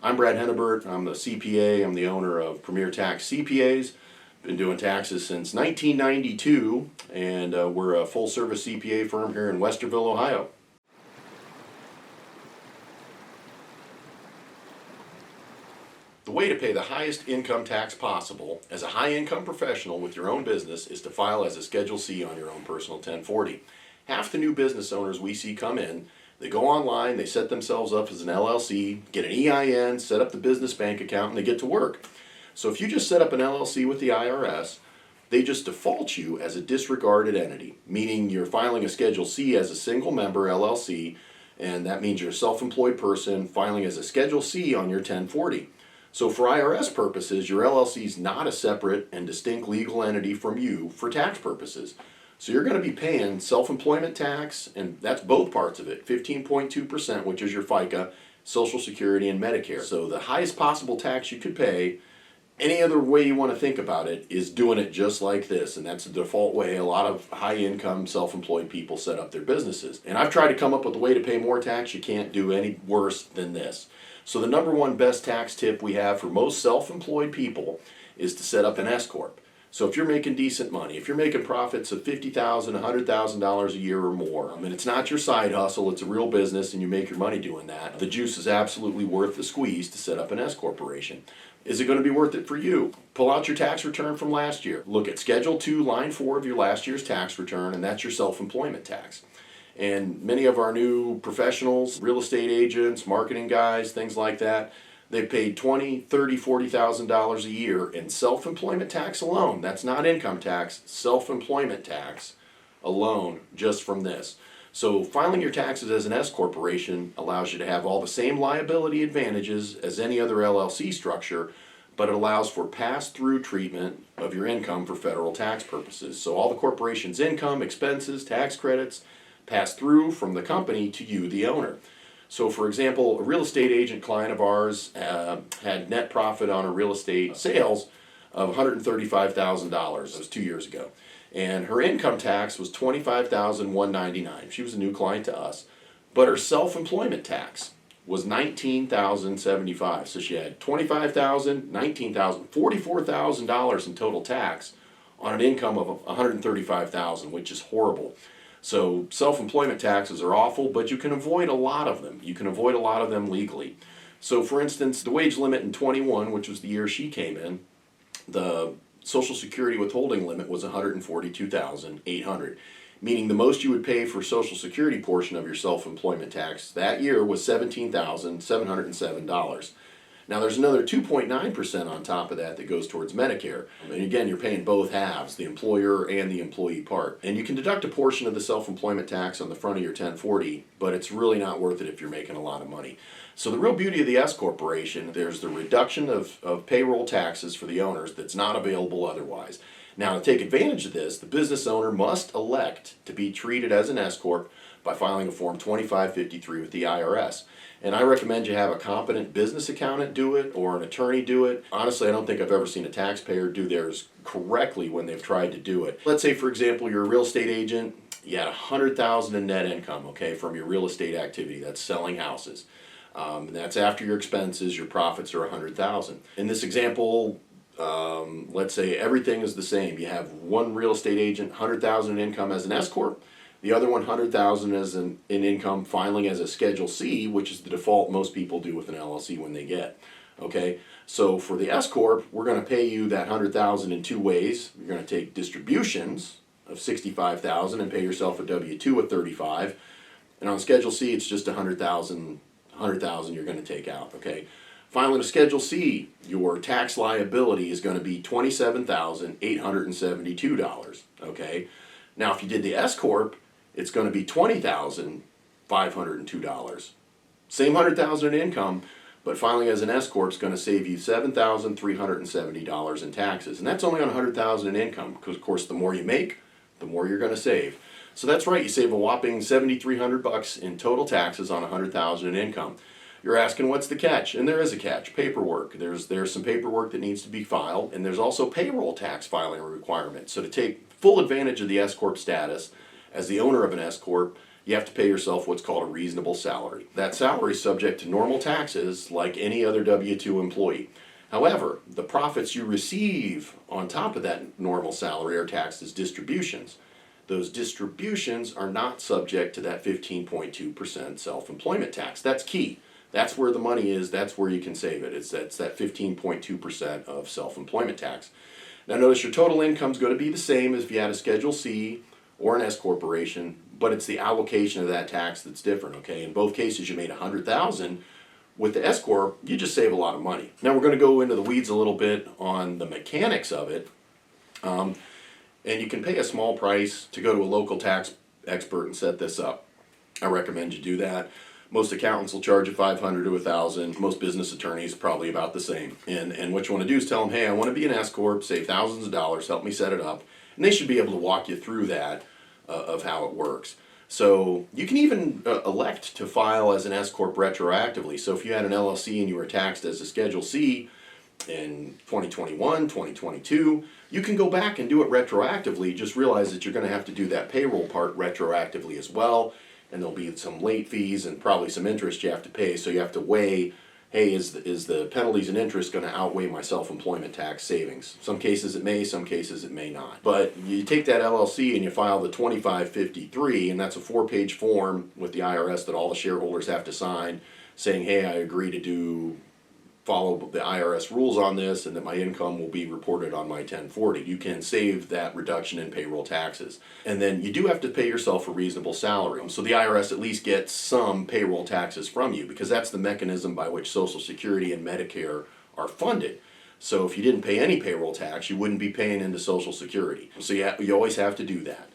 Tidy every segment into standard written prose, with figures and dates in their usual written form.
I'm Brad Hennebert. I'm the CPA. I'm the owner of Premier Tax CPAs. Been doing taxes since 1992, and we're a full-service CPA firm here in Westerville, Ohio. The way to pay the highest income tax possible as a high-income professional with your own business is to file as a Schedule C on your own personal 1040. Half the new business owners we see come in, they go online, they set themselves up as an LLC, get an EIN, set up the business bank account, and they get to work. So if you just set up an LLC with the IRS, they just default you as a disregarded entity, meaning you're filing a Schedule C as a single member LLC, and that means you're a self-employed person filing as a Schedule C on your 1040. So for IRS purposes, your LLC is not a separate and distinct legal entity from you for tax purposes. So you're going to be paying self-employment tax, and that's both parts of it, 15.2%, which is your FICA, Social Security, and Medicare. So the highest possible tax you could pay, any other way you want to think about it, is doing it just like this, and that's the default way a lot of high-income, self-employed people set up their businesses. And I've tried to come up with a way to pay more tax. You can't do any worse than this. So the number one best tax tip we have for most self-employed people is to set up an S-Corp. So if you're making decent money, if you're making profits of $50,000, $100,000 a year or more, and it's not your side hustle, it's a real business and you make your money doing that, the juice is absolutely worth the squeeze to set up an S corporation. Is it going to be worth it for you? Pull out your tax return from last year. Look at Schedule 2, Line 4 of your last year's tax return, and that's your self-employment tax. And many of our new professionals, real estate agents, marketing guys, things like that, they've paid $20,000, $30,000, $40,000 a year in self-employment tax alone. That's not income tax, self-employment tax alone just from this. So filing your taxes as an S corporation allows you to have all the same liability advantages as any other LLC structure, but it allows for pass-through treatment of your income for federal tax purposes. So all the corporation's income, expenses, tax credits pass through from the company to you, the owner. So for example, a real estate agent client of ours had net profit on her real estate sales of $135,000. That was 2 years ago. And her income tax was $25,199. She was a new client to us. But her self-employment tax was $19,075. So she had $25,000, $19,000, $44,000 in total tax on an income of $135,000, which is horrible. So self-employment taxes are awful, but you can avoid a lot of them. You can avoid a lot of them legally. So for instance, the wage limit in 21, which was the year she came in, the Social Security withholding limit was $142,800, meaning the most you would pay for Social Security portion of your self-employment tax that year was $17,707. Now there's another 2.9% on top of that that goes towards Medicare. And again, you're paying both halves, the employer and the employee part. And you can deduct a portion of the self-employment tax on the front of your 1040, but it's really not worth it if you're making a lot of money. So the real beauty of the S corporation, there's the reduction of payroll taxes for the owners that's not available otherwise. Now to take advantage of this, the business owner must elect to be treated as an S corp by filing a Form 2553 with the IRS. And I recommend you have a competent business accountant do it or an attorney do it. Honestly, I don't think I've ever seen a taxpayer do theirs correctly when they've tried to do it. Let's say, for example, you're a real estate agent, you had $100,000 in net income, okay, from your real estate activity, that's selling houses. And that's after your expenses, your profits are $100,000. In this example, let's say everything is the same. You have one real estate agent, $100,000 in income as an S corp. The other $100,000 as in income filing as a Schedule C, which is the default most people do with an LLC when they get. Okay, so for the S corp, we're going to pay you that $100,000 in two ways. You're going to take distributions of $65,000 and pay yourself a W-2 of $35,000, and on Schedule C, it's just $100,000 you're going to take out. Okay, filing a Schedule C, your tax liability is going to be $27,872. Okay, now if you did the S corp, it's going to be $20,502. Same $100,000 in income, but filing as an S corp is going to save you $7,370 in taxes, and that's only on $100,000 in income. Because of course, the more you make, the more you're going to save. So that's right, you save a whopping $7,300 in total taxes on $100,000 in income. You're asking what's the catch, and there is a catch: paperwork. There's some paperwork that needs to be filed, and there's also payroll tax filing requirements. So to take full advantage of the S corp status as the owner of an S corp, you have to pay yourself what's called a reasonable salary. That salary is subject to normal taxes like any other W-2 employee. However, the profits you receive on top of that normal salary are taxed as distributions. Those distributions are not subject to that 15.2% self-employment tax. That's key. That's where the money is. That's where you can save it. It's that 15.2% of self-employment tax. Now notice your total income is going to be the same as if you had a Schedule C or an S corporation, but it's the allocation of that tax that's different. Okay, in both cases you made $100,000. With the S corp, you just save a lot of money. Now we're going to go into the weeds a little bit on the mechanics of it. And you can pay a small price to go to a local tax expert and set this up. I recommend you do that. Most accountants will charge you $500 to $1,000. Most business attorneys probably about the same. And what you want to do is tell them, hey, I want to be an S corp, save thousands of dollars, help me set it up. And they should be able to walk you through that of how it works. So you can even elect to file as an S corp retroactively. So if you had an LLC and you were taxed as a Schedule C in 2021, 2022, you can go back and do it retroactively. Just realize that you're going to have to do that payroll part retroactively as well, and there'll be some late fees and probably some interest you have to pay. So you have to weigh, hey, is the penalties and interest going to outweigh my self-employment tax savings? Some cases it may, some cases it may not. But you take that LLC and you file the 2553, and that's a 4-page form with the IRS that all the shareholders have to sign, saying, hey, I agree to follow the IRS rules on this, and that my income will be reported on my 1040. You can save that reduction in payroll taxes. And then you do have to pay yourself a reasonable salary. So the IRS at least gets some payroll taxes from you, because that's the mechanism by which Social Security and Medicare are funded. So if you didn't pay any payroll tax, you wouldn't be paying into Social Security. So you always have to do that.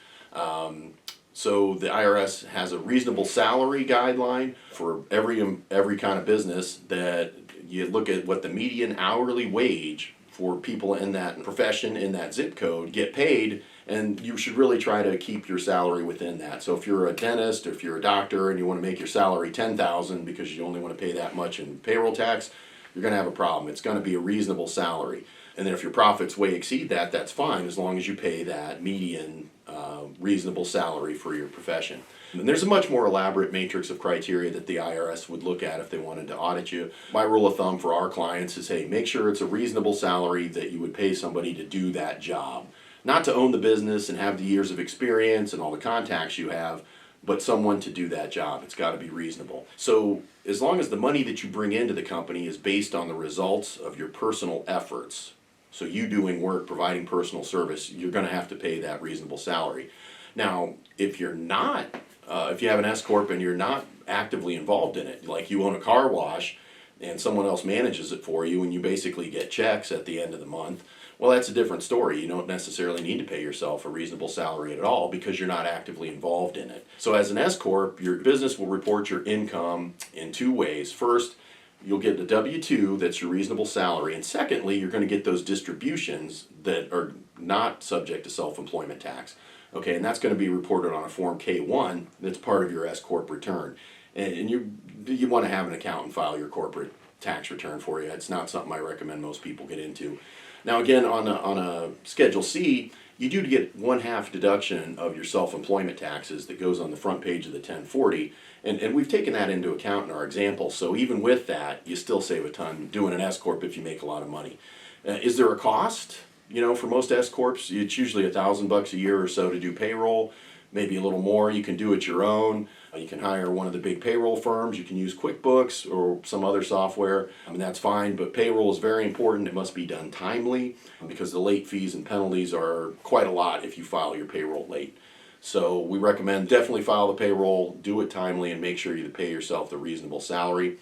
So the IRS has a reasonable salary guideline for every kind of business, that you look at what the median hourly wage for people in that profession, in that zip code, get paid, and you should really try to keep your salary within that. So if you're a dentist, or if you're a doctor and you want to make your salary $10,000 because you only want to pay that much in payroll tax, you're going to have a problem. It's going to be a reasonable salary. And then if your profits way exceed that, that's fine, as long as you pay that median reasonable salary for your profession. And there's a much more elaborate matrix of criteria that the IRS would look at if they wanted to audit you. My rule of thumb for our clients is, hey, make sure it's a reasonable salary that you would pay somebody to do that job. Not to own the business and have the years of experience and all the contacts you have, but someone to do that job. It's got to be reasonable. So as long as the money that you bring into the company is based on the results of your personal efforts, so you doing work, providing personal service, you're going to have to pay that reasonable salary. Now, if you're not, if you have an S corp and you're not actively involved in it, like you own a car wash and someone else manages it for you and you basically get checks at the end of the month, well, that's a different story. You don't necessarily need to pay yourself a reasonable salary at all because you're not actively involved in it. So as an S corp, your business will report your income in two ways. First, you'll get the W-2, that's your reasonable salary, and secondly, you're going to get those distributions that are not subject to self-employment tax. Okay, and that's going to be reported on a Form K-1 that's part of your S corp return. And you want to have an accountant file your corporate tax return for you. It's not something I recommend most people get into. Now again, on a Schedule C, you do get 1/2 deduction of your self-employment taxes that goes on the front page of the 1040, and we've taken that into account in our example. So even with that, you still save a ton doing an S corp if you make a lot of money. Is there a cost? You know, for most S corps, it's usually $1,000 a year or so to do payroll, maybe a little more. You can do it your own. You can hire one of the big payroll firms. You can use QuickBooks or some other software. I mean, that's fine, but payroll is very important. It must be done timely because the late fees and penalties are quite a lot if you file your payroll late. So we recommend definitely file the payroll, do it timely, and make sure you pay yourself the reasonable salary.